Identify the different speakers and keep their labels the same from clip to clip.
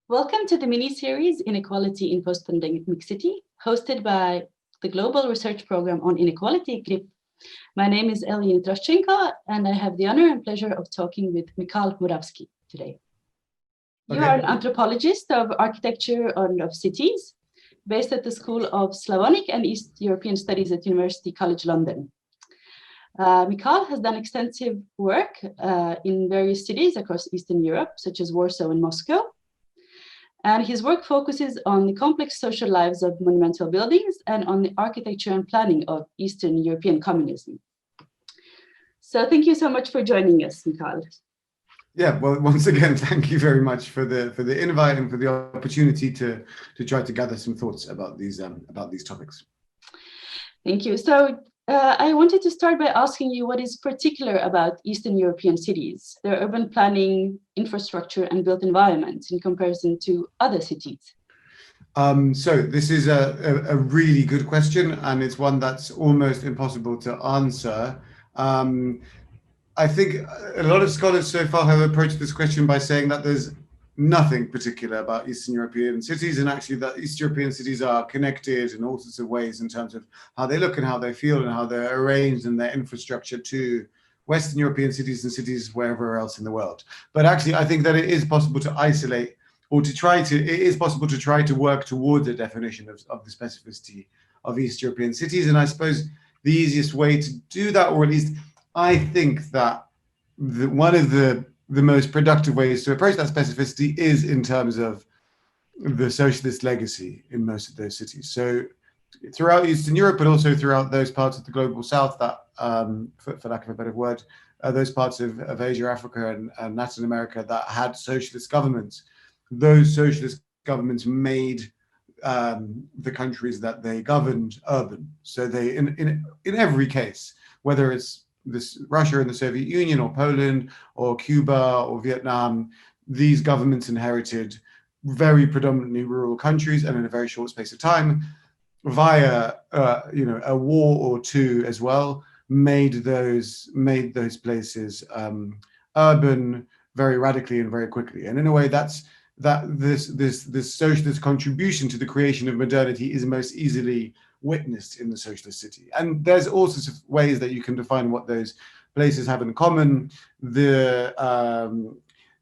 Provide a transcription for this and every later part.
Speaker 1: Welcome to the mini-series Inequality in Post-Pandemic City, hosted by the Global Research Program on Inequality, GRIP. My name is Elina Troscenko, and I have the honor and pleasure of talking with Michał Murawski today. You are an anthropologist of architecture and of cities, based at the School of Slavonic and East European Studies at University College London. Michał has done extensive work in various cities across Eastern Europe, such as Warsaw and Moscow. And his work focuses on the complex social lives of monumental buildings and on the architecture and planning of Eastern European communism. So thank you so much for joining us, Michał.
Speaker 2: Yeah, well, once again, thank you very much for the invite and for the opportunity to try to gather some thoughts about these topics.
Speaker 1: Thank you. So I wanted to start by asking you what is particular about Eastern European cities, their urban planning, infrastructure, and built environments in comparison to other cities.
Speaker 2: So this is a really good question, and it's one that's almost impossible to answer. I think a lot of scholars so far have approached this question by saying that there's nothing particular about Eastern European cities, and actually that Eastern European cities are connected in all sorts of ways in terms of how they look and how they feel and how they're arranged and their infrastructure to Western European cities and cities wherever else in the world. But actually, I think that it is possible to isolate or it is possible to try to work towards a definition of the specificity of East European cities. And I suppose the easiest way to do that, or at least I think that one of the most productive ways to approach that specificity is in terms of the socialist legacy in most of those cities. So throughout Eastern Europe, but also throughout those parts of the global South that, for lack of a better word, those parts of Asia, Africa, and Latin America that had socialist governments, those socialist governments made the countries that they governed urban. So they, in every case, whether it's Russia and the Soviet Union, or Poland, or Cuba, or Vietnam, these governments inherited very predominantly rural countries, and in a very short space of time, via a war or two as well, made those places urban very radically and very quickly. And in a way, this socialist contribution to the creation of modernity is most easily witnessed in the socialist city. And there's all sorts of ways that you can define what those places have in common.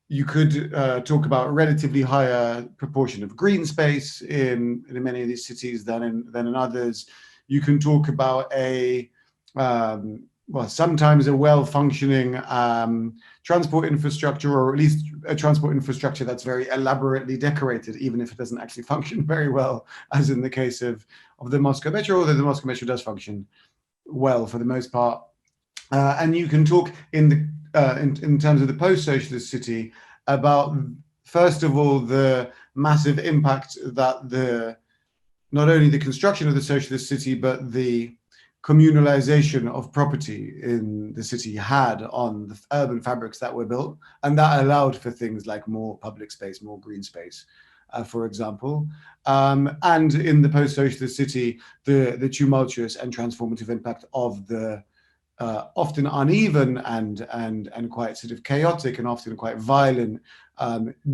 Speaker 2: You could talk about a relatively higher proportion of green space in many of these cities than in others. You can talk about sometimes a well-functioning transport infrastructure, or at least a transport infrastructure that's very elaborately decorated, even if it doesn't actually function very well, as in the case of the Moscow Metro, although the Moscow Metro does function well for the most part. And you can talk in terms of the post-socialist city about, first of all, the massive impact that not only the construction of the socialist city, but the communalization of property in the city had on the urban fabrics that were built, and that allowed for things like more public space, more green space, for example. And in the post-socialist city, the tumultuous and transformative impact of the often uneven and quite sort of chaotic and often quite violent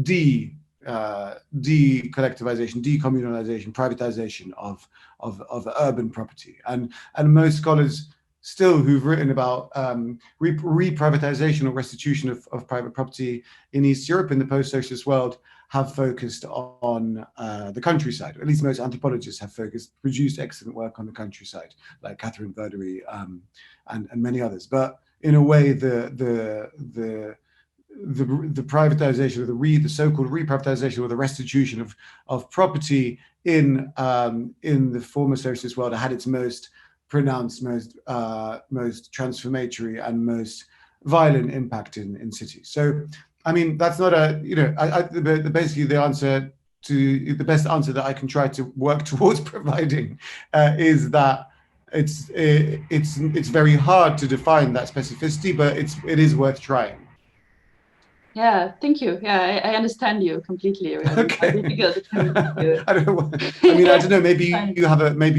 Speaker 2: de-collectivization, decommunalization, privatization of urban property. And most scholars still who've written about reprivatization or restitution of private property in East Europe in the post-socialist world have focused on the countryside. At least most anthropologists have produced excellent work on the countryside, like Catherine Verdery and many others. But in a way, the privatization, or the so-called reprivatization, or the restitution of property in the former socialist world had its most pronounced, most transformatory, and most violent impact in cities. So, I mean, that's not basically the best answer that I can try to work towards providing is that it's very hard to define that specificity, but it is worth trying.
Speaker 1: Yeah, thank you. Yeah, I understand you completely. Really.
Speaker 2: Okay.
Speaker 1: I don't
Speaker 2: know. I don't know. Maybe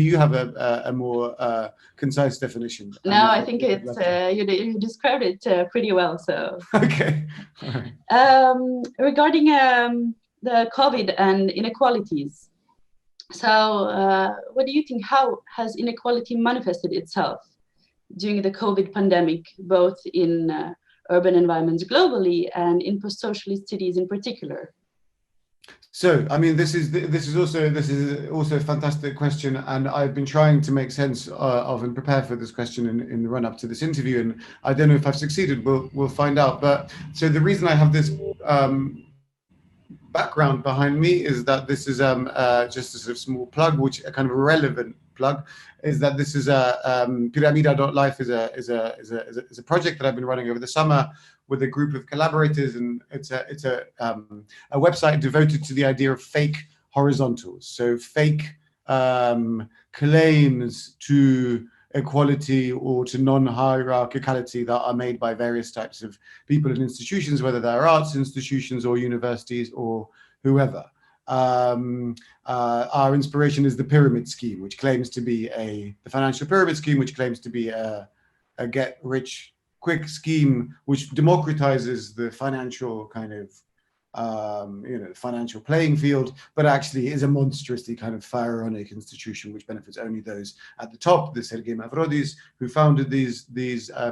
Speaker 2: you have a more concise definition.
Speaker 1: No, I think it's you described it pretty well. So
Speaker 2: okay. All right.
Speaker 1: Regarding the COVID and inequalities. So what do you think, how has inequality manifested itself during the COVID pandemic, both in urban environments globally and in post-socialist cities in particular?
Speaker 2: So, I mean, this is also a fantastic question, and I've been trying to make sense of and prepare for this question in the run up to this interview, and I don't know if I've succeeded. We'll find out. But so the reason I have this background behind me is that this is just a sort of small plug, which a kind of relevant plug, is that this is Pyramida.life is a project that I've been running over the summer with a group of collaborators, and it's a website devoted to the idea of fake horizontals. So fake claims to equality or to non-hierarchicality that are made by various types of people and institutions, whether they're arts institutions or universities or whoever. Our inspiration is the pyramid scheme, which claims to be the financial pyramid scheme, which claims to be a get-rich-quick scheme, which democratizes the financial kind of financial playing field, but actually is a monstrously kind of pharaonic institution which benefits only those at the top, the Sergei Mavrodis, who founded these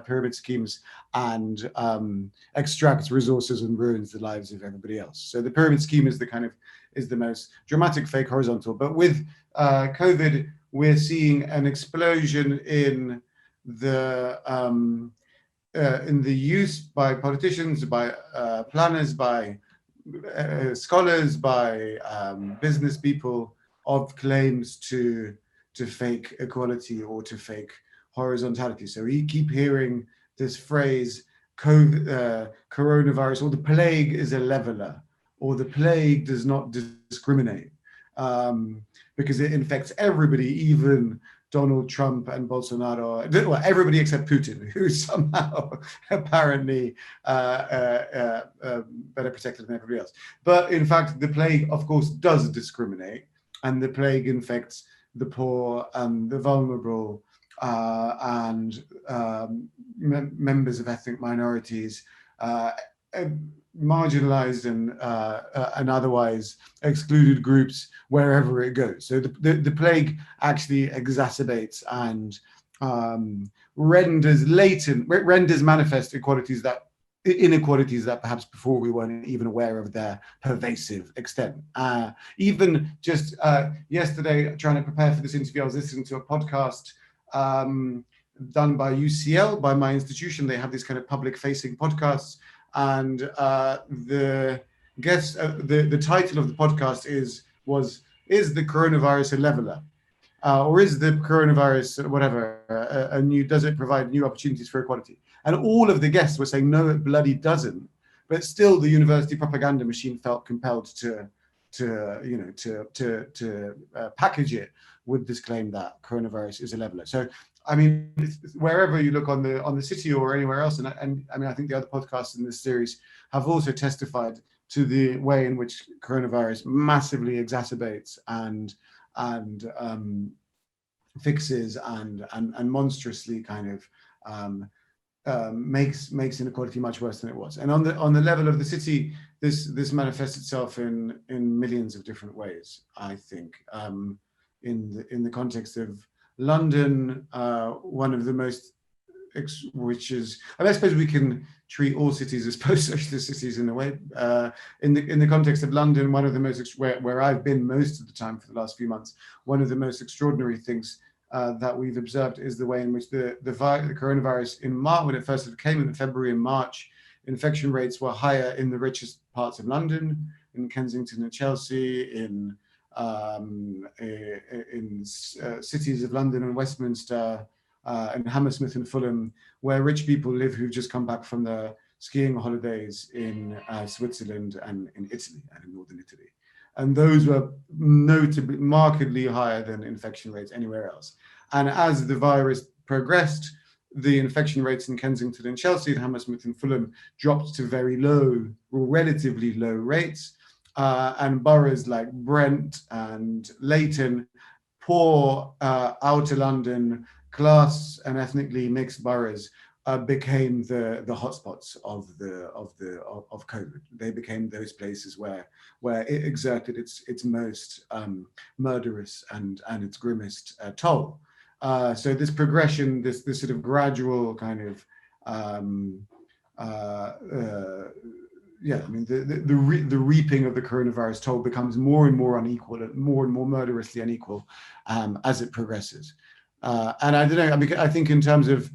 Speaker 2: pyramid schemes, and extracts resources and ruins the lives of everybody else. So the pyramid scheme is the most dramatic fake horizontal. But with COVID, we're seeing an explosion in the use by politicians, by planners, by scholars, by business people, of claims to fake equality or to fake horizontality. So we keep hearing this phrase, coronavirus, or the plague is a leveler, or the plague does not discriminate, because it infects everybody, even Donald Trump and Bolsonaro, well, everybody except Putin, who's somehow apparently better protected than everybody else. But in fact, the plague, of course, does discriminate, and the plague infects the poor and the vulnerable and members of ethnic minorities, marginalized and otherwise excluded groups wherever it goes. So the plague actually exacerbates and renders manifest inequalities that perhaps before we weren't even aware of their pervasive extent. Even just yesterday, trying to prepare for this interview, I was listening to a podcast done by UCL, by my institution. They have these kind of public-facing podcasts, and the guest, the title of the podcast is the coronavirus a leveler, or is the coronavirus whatever does it provide new opportunities for equality? And all of the guests were saying no, it bloody doesn't. But still, the university propaganda machine felt compelled to package it with this claim that coronavirus is a leveler. So, I mean, wherever you look on the city or anywhere else, and I mean, I think the other podcasts in this series have also testified to the way in which coronavirus massively exacerbates and fixes and monstrously kind of makes inequality much worse than it was. And on the level of the city, this manifests itself in millions of different ways. I think in the context of London, one of the most, which is, I suppose we can treat all cities as post-socialist cities in a way. In the context of London, one of the most, where I've been most of the time for the last few months, one of the most extraordinary things that we've observed is the way in which the coronavirus in March, when it first came in February and March, infection rates were higher in the richest parts of London, in Kensington and Chelsea, in cities of London and Westminster, and Hammersmith and Fulham, where rich people live who've just come back from their skiing holidays in Switzerland and in Italy and in northern Italy. And those were notably, markedly higher than infection rates anywhere else. And as the virus progressed, the infection rates in Kensington and Chelsea and Hammersmith and Fulham dropped to very low, or relatively low rates. And boroughs like Brent and Leighton, poor outer London, class and ethnically mixed boroughs, became the hotspots of COVID. They became those places where it exerted its most murderous and its grimmest toll. So this progression, this sort of gradual kind of yeah, I mean, the reaping of the coronavirus toll becomes more and more unequal, more and more murderously unequal as it progresses. And I don't know, I mean, I think in terms of,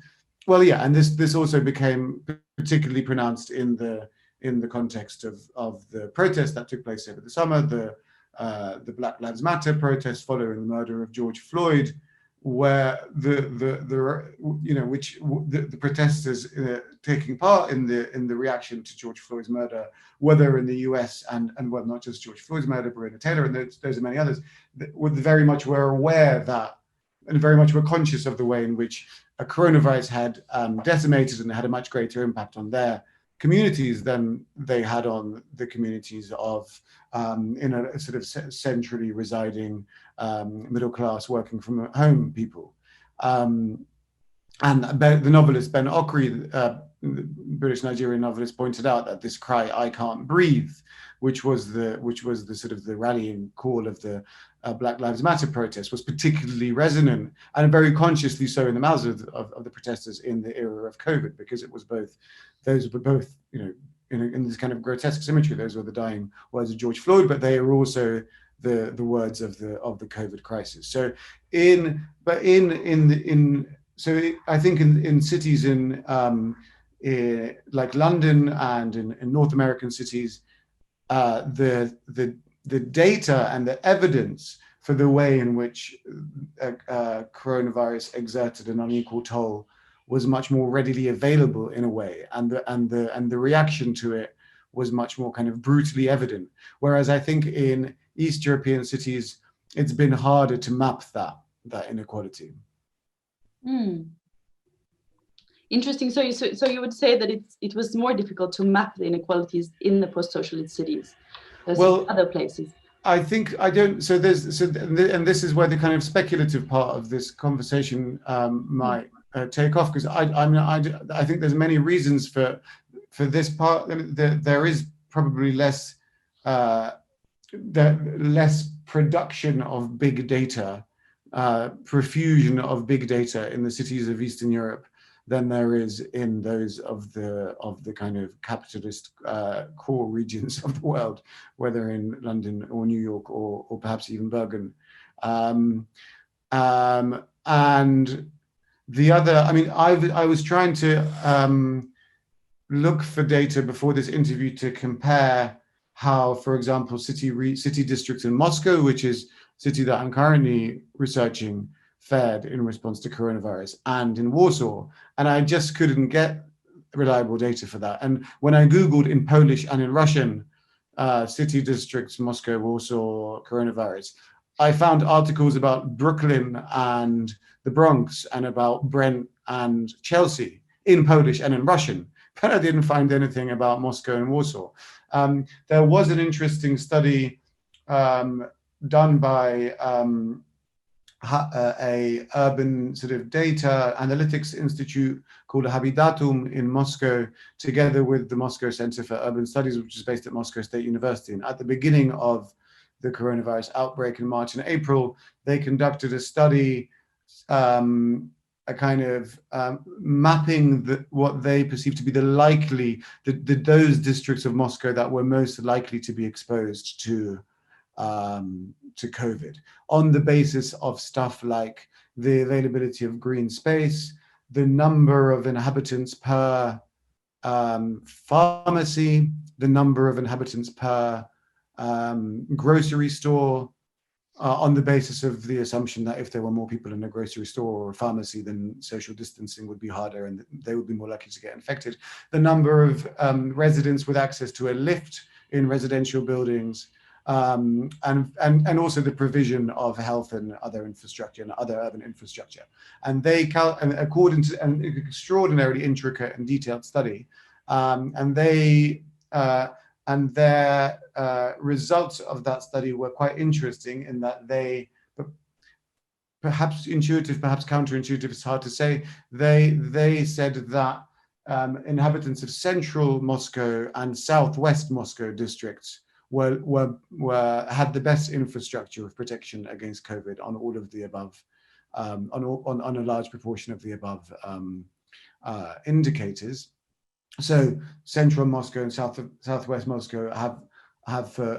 Speaker 2: well, yeah, and this also became particularly pronounced in the context of the protests that took place over the summer, the Black Lives Matter protests following the murder of George Floyd, where the protesters taking part in the reaction to George Floyd's murder, whether in the US and well, not just George Floyd's murder, Breonna Taylor, and those are many others, very much were aware that, and very much were conscious of the way in which a coronavirus had decimated and had a much greater impact on their communities than they had on the communities of in a sort of centrally residing middle class working from home people. And the novelist Ben Okri, the British Nigerian novelist, pointed out that this cry "I can't breathe," which was the sort of the rallying call of the Black Lives Matter protest, was particularly resonant, and very consciously so, in the mouths of the protesters in the era of COVID, because it was both, those were both, you know, in this kind of grotesque symmetry, those were the dying words of George Floyd, but they are also the words of the COVID crisis. So I think in cities like London and in North American cities, the data and the evidence for the way in which coronavirus exerted an unequal toll was much more readily available in a way, and the reaction to it was much more kind of brutally evident. Whereas I think in East European cities, it's been harder to map that inequality.
Speaker 1: Interesting. So you would say that it was more difficult to map the inequalities in the post-socialist cities versus other places.
Speaker 2: I think I don't. So and this is where the kind of speculative part of this conversation might take off, because I think there's many reasons for this part. There is probably less production of big data, profusion of big data in the cities of Eastern Europe than there is in those of the kind of capitalist core regions of the world, whether in London or New York or perhaps even Bergen. And the other, I mean, I was trying to look for data before this interview to compare how, for example, city districts in Moscow, which is a city that I'm currently researching, fared in response to coronavirus, and in Warsaw, and I just couldn't get reliable data for that. And when I Googled in Polish and in Russian, city districts, Moscow, Warsaw, coronavirus, I found articles about Brooklyn and the Bronx and about Brent and Chelsea in Polish and in Russian, but I didn't find anything about Moscow and Warsaw. There was an interesting study done by a urban sort of data analytics institute called Habitatum in Moscow, together with the Moscow Center for Urban Studies, which is based at Moscow State University. And at the beginning of the coronavirus outbreak in March and April, they conducted a study, a kind of mapping what they perceived to be those districts of Moscow that were most likely to be exposed to COVID, on the basis of stuff like the availability of green space, the number of inhabitants per pharmacy, the number of inhabitants per grocery store, on the basis of the assumption that if there were more people in a grocery store or a pharmacy, then social distancing would be harder and they would be more likely to get infected. The number of residents with access to a lift in residential buildings, and also the provision of health and other infrastructure and other urban infrastructure. And according to an extraordinarily intricate and detailed study, and their results of that study were quite interesting in that they perhaps intuitive, perhaps counterintuitive, it's hard to say. They said that inhabitants of central Moscow and southwest Moscow districts had the best infrastructure of protection against COVID on all of the above, on a large proportion of the above indicators. So central Moscow and southwest Moscow have for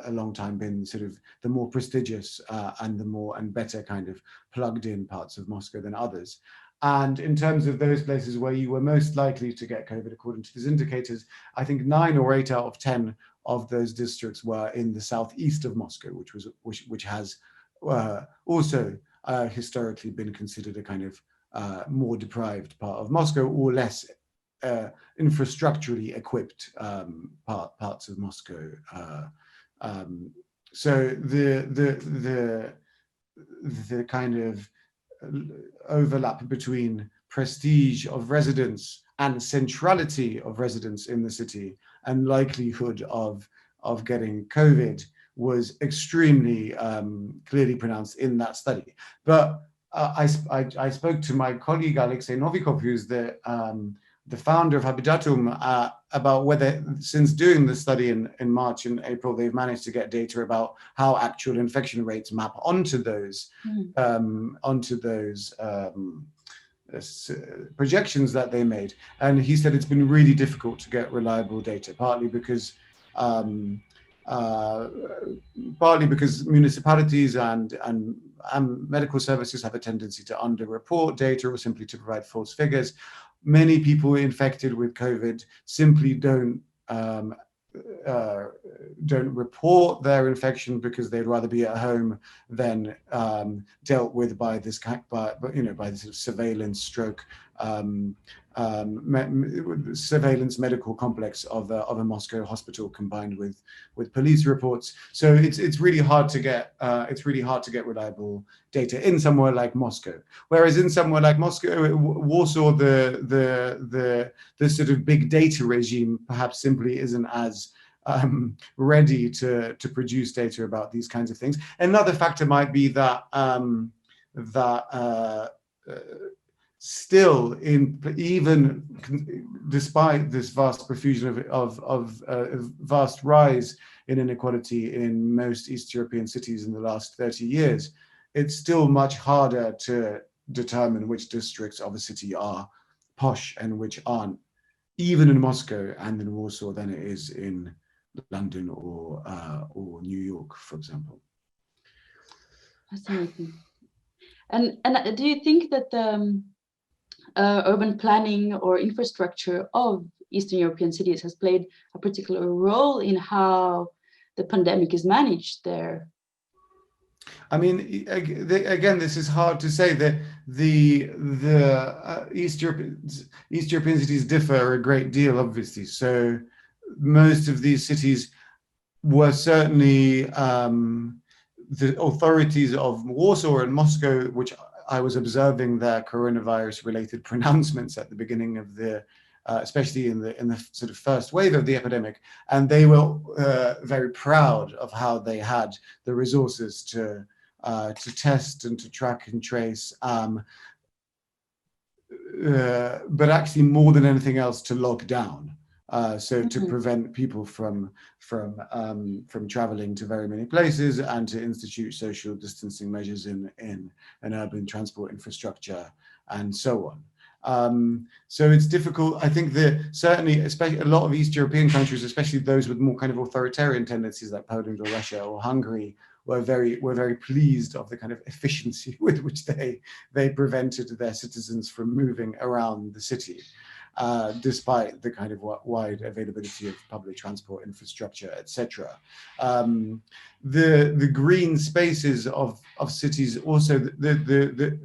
Speaker 2: a long time been sort of the more prestigious and better kind of plugged in parts of Moscow than others. And in terms of those places where you were most likely to get COVID, according to these indicators, I think 9 or 8 out of 10 of those districts were in the southeast of Moscow, which has also historically been considered a kind of more deprived part of Moscow, or less infrastructurally equipped parts of Moscow. So the kind of overlap between prestige of residence and centrality of residence in the city and likelihood of getting COVID was extremely clearly pronounced in that study. But I spoke to my colleague Alexei Novikov, who's the founder of Habitatum, about whether, since doing the study in March and April, they've managed to get data about how actual infection rates map onto those projections that they made. And he said it's been really difficult to get reliable data, partly because municipalities and medical services have a tendency to underreport data or simply to provide false figures. Many people infected with COVID simply don't report their infection because they'd rather be at home than dealt with by this by this sort of surveillance stroke surveillance medical complex of a Moscow hospital combined with police reports. So it's really hard to get reliable data in somewhere like Moscow. Whereas in somewhere like Moscow, Warsaw, the sort of big data regime perhaps simply isn't as ready to produce data about these kinds of things. Another factor might be that still, even despite this vast profusion of vast rise in inequality in most East European cities in the last 30 years, it's still much harder to determine which districts of a city are posh and which aren't, even in Moscow and in Warsaw, than it is in London or New York, for example.
Speaker 1: Fascinating. And do you think that the urban planning or infrastructure of Eastern European cities has played a particular role in how the pandemic is managed there?
Speaker 2: I mean, again, this is hard to say. That the East European cities differ a great deal, obviously. So most of these cities were certainly the authorities of Warsaw and Moscow, which I was observing their coronavirus-related pronouncements at the beginning of the, especially in the sort of first wave of the epidemic, and they were very proud of how they had the resources to test and to track and trace, but actually more than anything else to lock down. So to prevent people from traveling to very many places and to institute social distancing measures in an urban transport infrastructure and so on. So it's difficult. I think that certainly, especially a lot of East European countries, especially those with more kind of authoritarian tendencies like Poland or Russia or Hungary, were very pleased of the kind of efficiency with which they prevented their citizens from moving around the city. Despite the kind of wide availability of public transport infrastructure, etc. The green spaces of cities also, the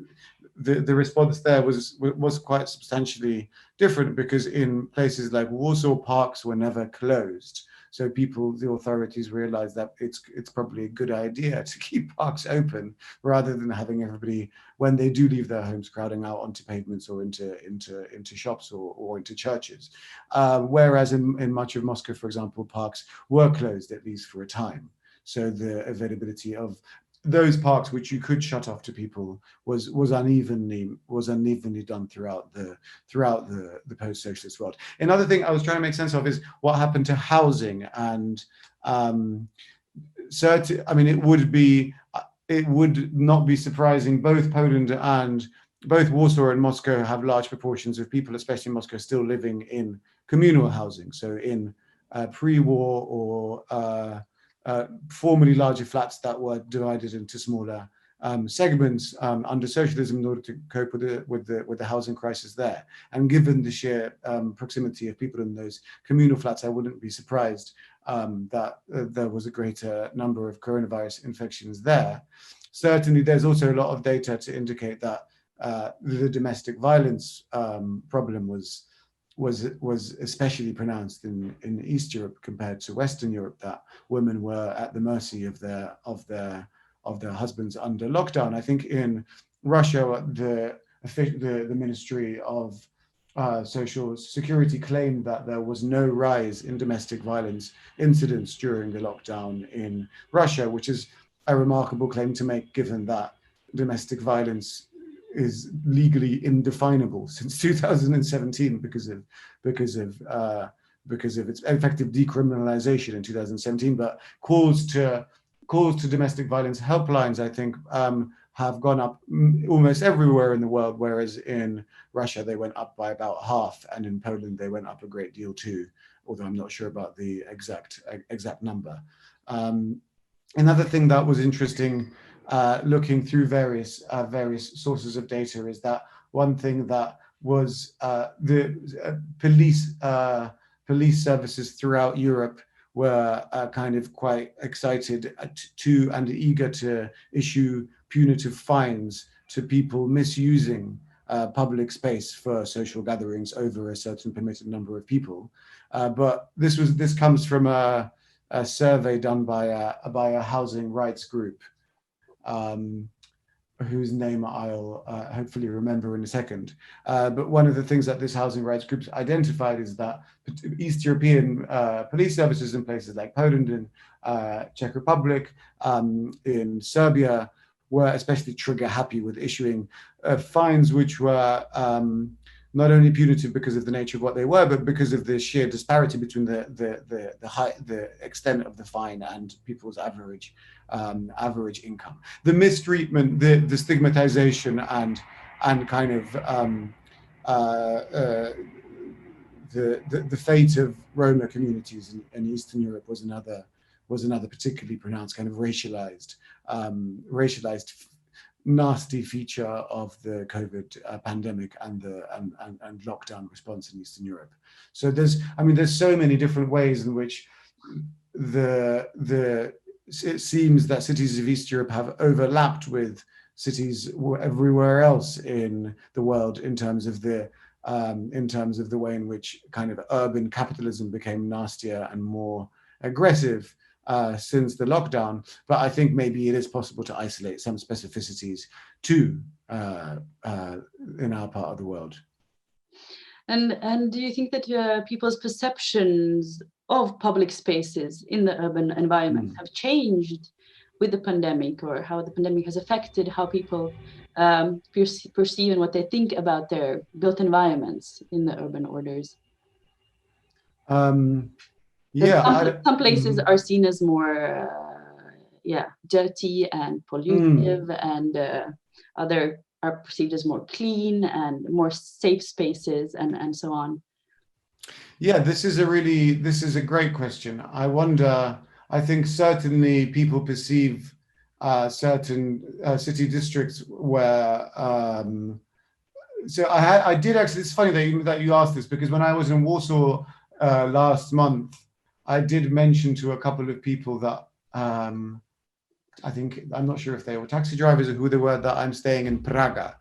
Speaker 2: response there was quite substantially different, because in places like Warsaw, parks were never closed. So the authorities realized that it's probably a good idea to keep parks open rather than having everybody, when they do leave their homes, crowding out onto pavements or into shops or into churches. Whereas in much of Moscow, for example, parks were closed at least for a time. So the availability of those parks which you could shut off to people was unevenly done throughout the post-socialist world. Another thing I was trying to make sense of is what happened to housing, and certain, I mean, it would not be surprising, both Poland and both Warsaw and Moscow have large proportions of people, especially in Moscow, still living in communal housing, so in pre-war or formerly larger flats that were divided into smaller segments under socialism in order to cope with the housing crisis there. And given the sheer proximity of people in those communal flats, I wouldn't be surprised that there was a greater number of coronavirus infections there. Certainly, there's also a lot of data to indicate that the domestic violence problem was especially pronounced in East Europe compared to Western Europe, that women were at the mercy of their husbands under lockdown. I think in Russia, the Ministry of Social Security claimed that there was no rise in domestic violence incidents during the lockdown in Russia, which is a remarkable claim to make, given that domestic violence is legally indefinable since 2017 because of its effective decriminalization in 2017. But calls to domestic violence helplines, I think, have gone up almost everywhere in the world, whereas in Russia they went up by about half, and in Poland they went up a great deal too, although I'm not sure about the exact number. Another thing that was interesting, looking through various sources of data, is that one thing that was the police services throughout Europe were kind of quite excited to and eager to issue punitive fines to people misusing public space for social gatherings over a certain permitted number of people. But this comes from a survey done by a housing rights group, whose name I'll hopefully remember in a second. But one of the things that this housing rights group identified is that East European police services in places like Poland and Czech Republic, in Serbia, were especially trigger happy with issuing fines which were not only punitive because of the nature of what they were, but because of the sheer disparity between the extent of the fine and people's average income. The mistreatment, the stigmatization, and kind of the fate of Roma communities in Eastern Europe was another particularly pronounced kind of racialized nasty feature of the COVID pandemic and lockdown response in Eastern Europe. So there's so many different ways in which it seems that cities of East Europe have overlapped with cities everywhere else in the world in terms of the way in which kind of urban capitalism became nastier and more aggressive since the lockdown. But I think maybe it is possible to isolate some specificities too in our part of the world.
Speaker 1: And do you think that people's perceptions of public spaces in the urban environment have changed with the pandemic, or how the pandemic has affected how people perceive and what they think about their built environments in the urban orders? Some places are seen as more dirty and pollutive, and other are perceived as more clean and more safe spaces, and so on.
Speaker 2: Yeah, this is a great question. I wonder, I think certainly people perceive certain city districts where, so I did actually, it's funny that you asked this, because when I was in Warsaw last month, I did mention to a couple of people that I think, I'm not sure if they were taxi drivers or who they were, that I'm staying in Praga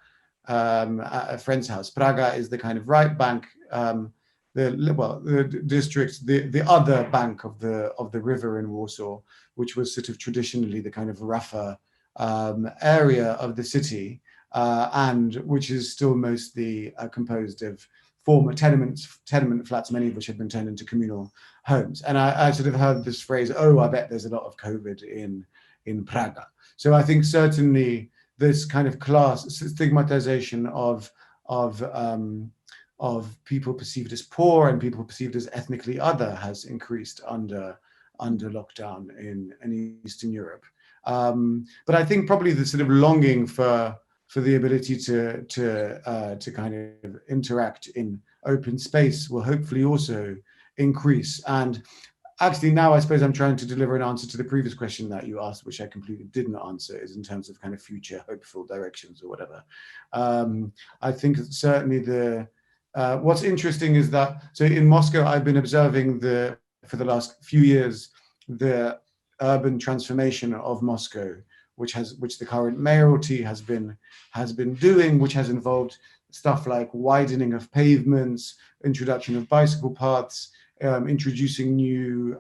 Speaker 2: at a friend's house. Praga is the kind of right bank, the district, the other bank of the river in Warsaw, which was sort of traditionally the kind of rougher area of the city, and which is still mostly composed of former tenement flats, many of which have been turned into communal homes. And I sort of heard this phrase, "Oh, I bet there's a lot of COVID in Praga." So I think certainly this kind of class stigmatization of people perceived as poor and people perceived as ethnically other has increased under lockdown in Eastern Europe. But I think probably the sort of longing for the ability to kind of interact in open space will hopefully also increase. And actually now I suppose I'm trying to deliver an answer to the previous question that you asked, which I completely didn't answer, is in terms of kind of future hopeful directions or whatever. I think certainly what's interesting is that, so in Moscow, I've been observing for the last few years, the urban transformation of Moscow, which the current mayoralty has been doing, which has involved stuff like widening of pavements, introduction of bicycle paths, introducing new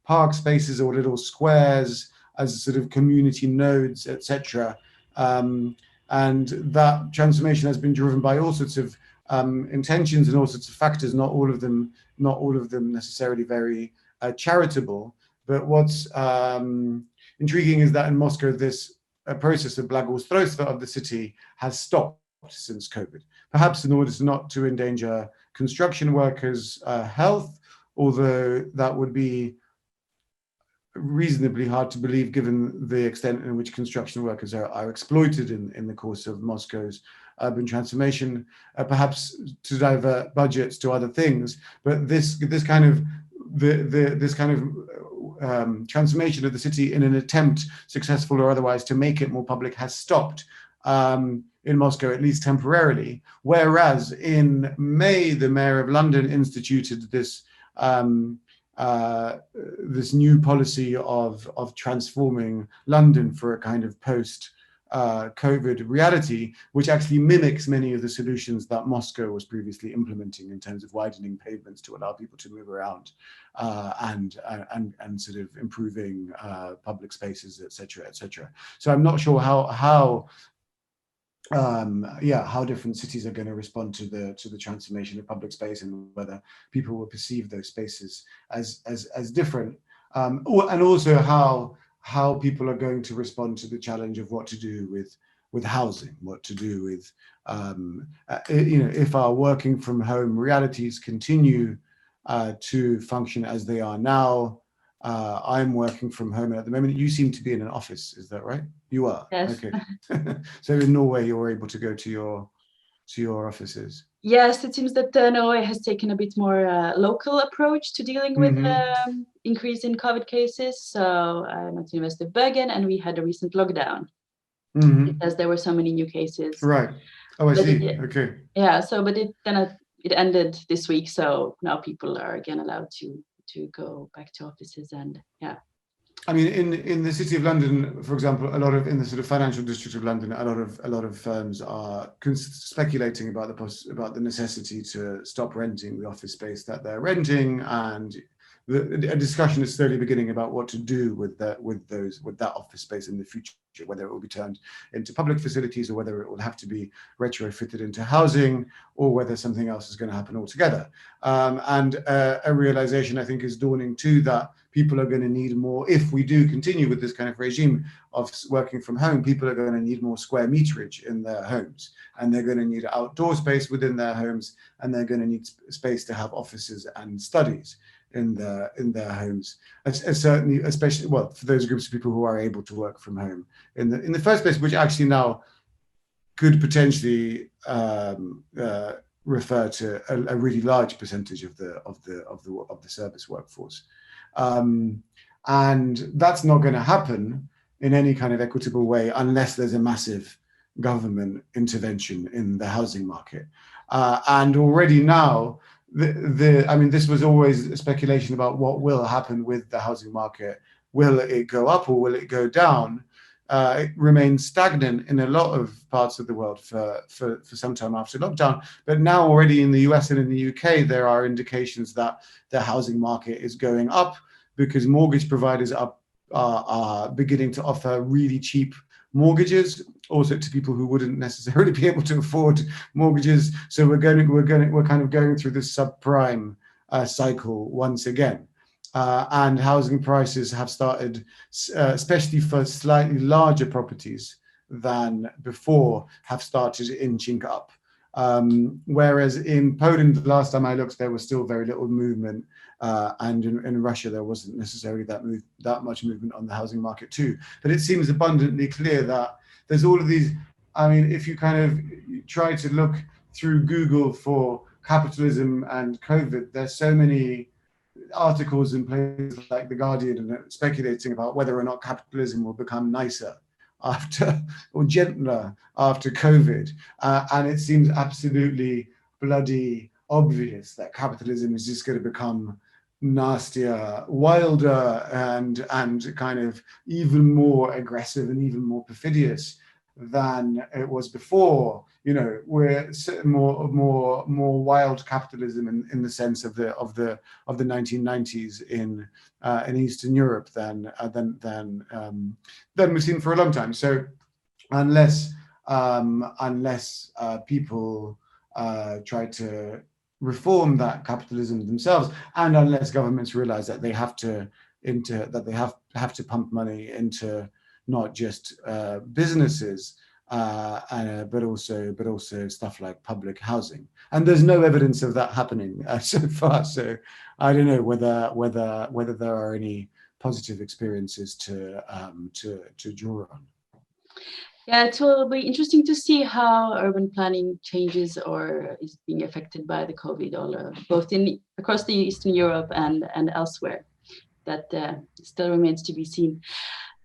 Speaker 2: park spaces or little squares as sort of community nodes, etc. And that transformation has been driven by all sorts of intentions and all sorts of factors, not all of them necessarily very charitable. But what's intriguing is that in Moscow, this process of благоустройства of the city has stopped since COVID, perhaps in order not to endanger construction workers' health, although that would be reasonably hard to believe given the extent in which construction workers are exploited in the course of Moscow's urban transformation, perhaps to divert budgets to other things. But this kind of transformation of the city in an attempt, successful or otherwise, to make it more public has stopped in Moscow, at least temporarily. Whereas in May, the mayor of London instituted this this new policy of transforming London for a kind of post-COVID reality, which actually mimics many of the solutions that Moscow was previously implementing in terms of widening pavements to allow people to move around and sort of improving public spaces, etc., etc. So I'm not sure how different cities are going to respond to the transformation of public space, and whether people will perceive those spaces as different, and also how people are going to respond to the challenge of what to do with housing, what to do with if our working from home realities continue to function as they are now. I'm working from home at the moment. You seem to be in an office, is that right? You are?
Speaker 1: Yes.
Speaker 2: Okay. So in Norway, you're able to go to your offices?
Speaker 1: Yes, it seems that Norway has taken a bit more local approach to dealing with increase in COVID cases. So I'm at the University of Bergen, and we had a recent lockdown because there were so many new cases.
Speaker 2: Right. Oh, I see. Okay.
Speaker 1: Yeah. So, but it ended this week. So now people are again allowed to go back to offices, and yeah.
Speaker 2: I mean, in the city of London, for example, in the sort of financial district of London, a lot of firms are speculating about the necessity to stop renting the office space that they're renting, and a discussion is slowly beginning about what to do with that office space in the future, whether it will be turned into public facilities or whether it will have to be retrofitted into housing, or whether something else is going to happen altogether. And a realization, I think, is dawning too, that people are going to need more, if we do continue with this kind of regime of working from home, people are going to need more square meterage in their homes, and they're going to need outdoor space within their homes, and they're going to need space to have offices and studies in their homes, certainly, especially, well, for those groups of people who are able to work from home in the first place, which actually now could potentially refer to a really large percentage of the service workforce, and that's not going to happen in any kind of equitable way unless there's a massive government intervention in the housing market, and already now. I mean, this was always a speculation about what will happen with the housing market. Will it go up or will it go down? It remains stagnant in a lot of parts of the world for some time after lockdown. But now already in the US and in the UK, there are indications that the housing market is going up because mortgage providers are beginning to offer really cheap mortgages also to people who wouldn't necessarily be able to afford mortgages. So we're kind of going through this subprime cycle once again. and housing prices have started, especially for slightly larger properties than before, have started inching up. Whereas in Poland, the last time I looked, there was still very little movement, and in Russia there wasn't necessarily that much movement on the housing market too. But it seems abundantly clear that there's all of these. I mean, if you kind of try to look through Google for capitalism and COVID, there's so many articles in places like The Guardian speculating about whether or not capitalism will become nicer after, or gentler after COVID. And it seems absolutely bloody obvious that capitalism is just going to become nastier, wilder, and kind of even more aggressive and even more perfidious than it was before. You know, we're more wild capitalism in the sense of the 1990s in Eastern Europe than we've seen for a long time. So unless people try to reform that capitalism themselves, and unless governments realize that they have to pump money into not just businesses, but also stuff like public housing, and there's no evidence of that happening so far. So I don't know whether there are any positive experiences to draw on.
Speaker 1: Yeah, it will be interesting to see how urban planning changes or is being affected by the COVID, both across the Eastern Europe and elsewhere. That still remains to be seen.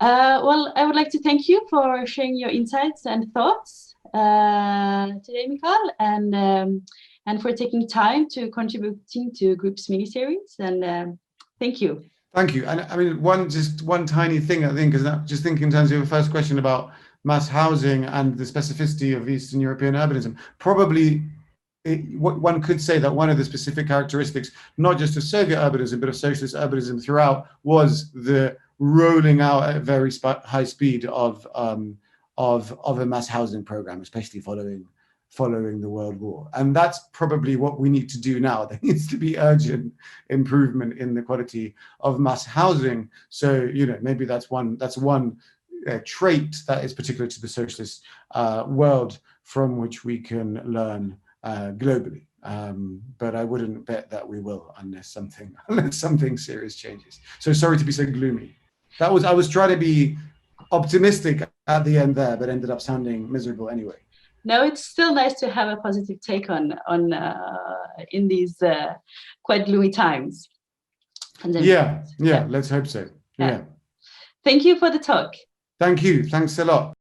Speaker 1: Well, I would like to thank you for sharing your insights and thoughts today, Michał, and for taking time to contributing to Group's miniseries. And thank you.
Speaker 2: Thank you. And I mean, one tiny thing, I think, is that just thinking in terms of your first question about mass housing and the specificity of Eastern European urbanism, probably one could say that one of the specific characteristics, not just of Soviet urbanism, but of socialist urbanism throughout, was the rolling out at very high speed of a mass housing program, especially following the World War. And that's probably what we need to do now. There needs to be urgent improvement in the quality of mass housing. So, you know, maybe that's one trait that is particular to the socialist world from which we can learn globally. But I wouldn't bet that we will unless something serious changes. So sorry to be so gloomy. I was trying to be optimistic at the end there, but ended up sounding miserable anyway.
Speaker 1: No, it's still nice to have a positive take on in these quite gloomy times.
Speaker 2: Yeah, let's hope so. Yeah.
Speaker 1: Thank you for the talk.
Speaker 2: Thank you. Thanks a lot.